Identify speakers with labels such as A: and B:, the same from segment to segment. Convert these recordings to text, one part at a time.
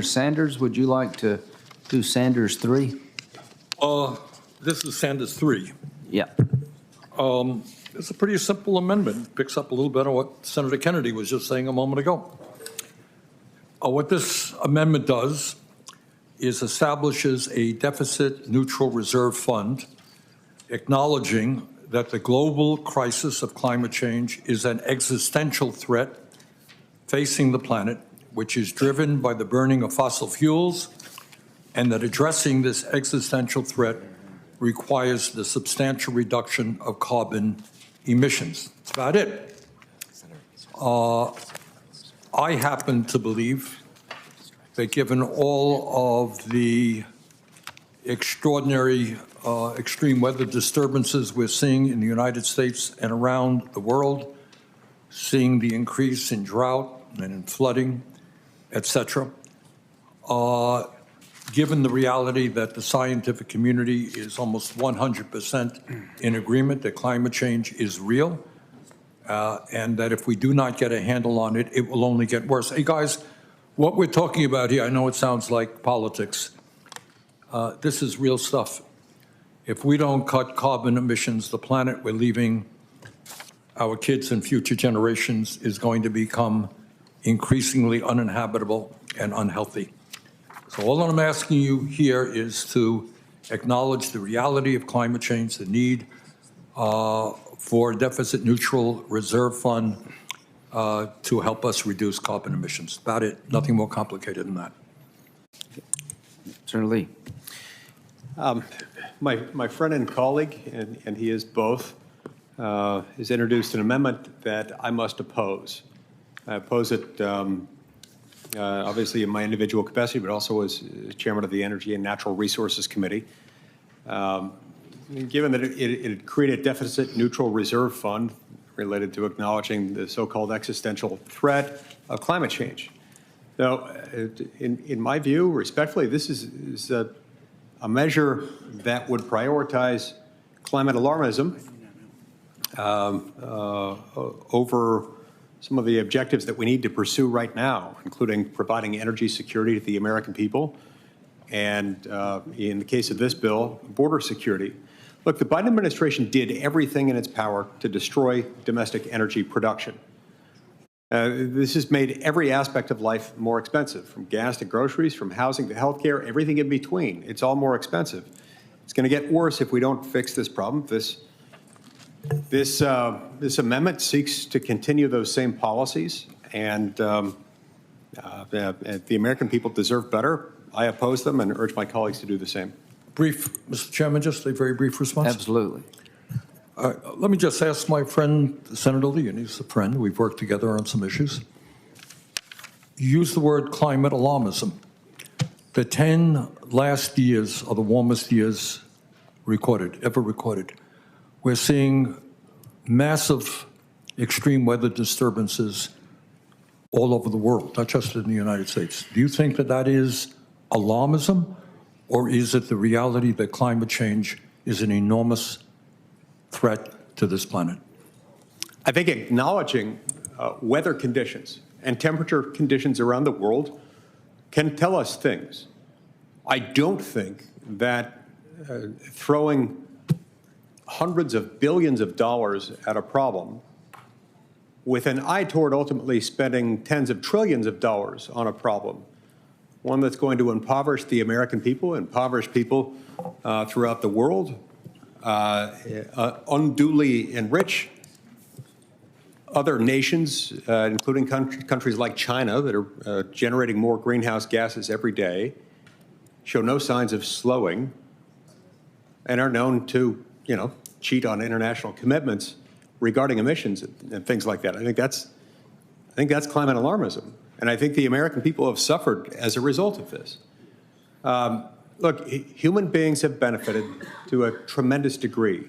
A: Sanders, would you like to do Sanders 3?
B: This is Sanders 3.
A: Yeah.
B: It's a pretty simple amendment. Picks up a little bit on what Senator Kennedy was just saying a moment ago. What this amendment does is establishes a deficit-neutral reserve fund, acknowledging that the global crisis of climate change is an existential threat facing the planet, which is driven by the burning of fossil fuels, and that addressing this existential threat requires the substantial reduction of carbon emissions. That's about it. I happen to believe that given all of the extraordinary extreme weather disturbances we're seeing in the United States and around the world, seeing the increase in drought and in flooding, etc., given the reality that the scientific community is almost 100% in agreement that climate change is real, and that if we do not get a handle on it, it will only get worse. Hey, guys, what we're talking about here, I know it sounds like politics. This is real stuff. If we don't cut carbon emissions, the planet we're leaving our kids and future generations is going to become increasingly uninhabitable and unhealthy. So all I'm asking you here is to acknowledge the reality of climate change, the need for a deficit-neutral reserve fund to help us reduce carbon emissions. About it. Nothing more complicated than that.
A: Senator Lee.
C: My friend and colleague, and he is both, has introduced an amendment that I must oppose. I oppose it obviously in my individual capacity, but also as chairman of the Energy and Natural Resources Committee. Given that it created a deficit-neutral reserve fund related to acknowledging the so-called existential threat of climate change. Now, in my view, respectfully, this is a measure that would prioritize climate alarmism over some of the objectives that we need to pursue right now, including providing energy security to the American people, and in the case of this bill, border security. Look, the Biden administration did everything in its power to destroy domestic energy production. This has made every aspect of life more expensive, from gas to groceries, from housing to healthcare, everything in between. It's all more expensive. It's going to get worse if we don't fix this problem. This amendment seeks to continue those same policies, and the American people deserve better. I oppose them and urge my colleagues to do the same.
B: Brief, Mr. Chairman, just a very brief response.
A: Absolutely.
B: Let me just ask my friend, Senator Lee, and he's a friend. We've worked together on some issues. You use the word climate alarmism. The 10 last years are the warmest years ever recorded. We're seeing massive extreme weather disturbances all over the world, not just in the United States. Do you think that that is alarmism, or is it the reality that climate change is an enormous threat to this planet?
C: I think acknowledging weather conditions and temperature conditions around the world can tell us things. I don't think that throwing hundreds of billions of dollars at a problem with an eye toward ultimately spending tens of trillions of dollars on a problem, one that's going to impoverish the American people, impoverish people throughout the world, unduly enrich other nations, including countries like China that are generating more greenhouse gases every day, show no signs of slowing, and are known to, cheat on international commitments regarding emissions and things like that. I think that's climate alarmism, and I think the American people have suffered as a result of this. Look, human beings have benefited to a tremendous degree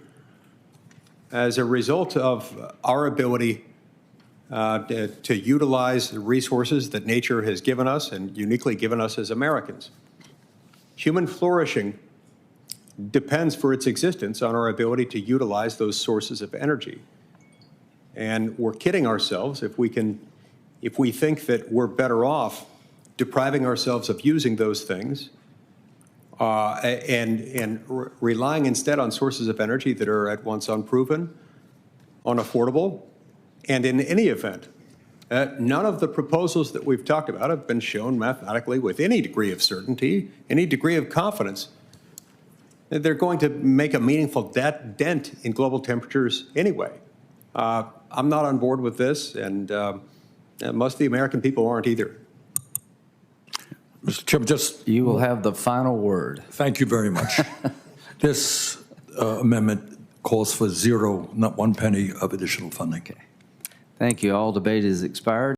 C: as a result of our ability to utilize the resources that nature has given us and uniquely given us as Americans. Human flourishing depends for its existence on our ability to utilize those sources of energy. And we're kidding ourselves if we think that we're better off depriving ourselves of using those things and relying instead on sources of energy that are at once unproven, unaffordable, and in any event, none of the proposals that we've talked about have been shown mathematically with any degree of certainty, any degree of confidence that they're going to make a meaningful dent in global temperatures anyway. I'm not on board with this, and most of the American people aren't either.
B: Mr. Chairman, just
A: You will have the final word.
B: thank you very much. This amendment calls for zero, not one penny of additional funding.
A: Thank you. All debate is expired.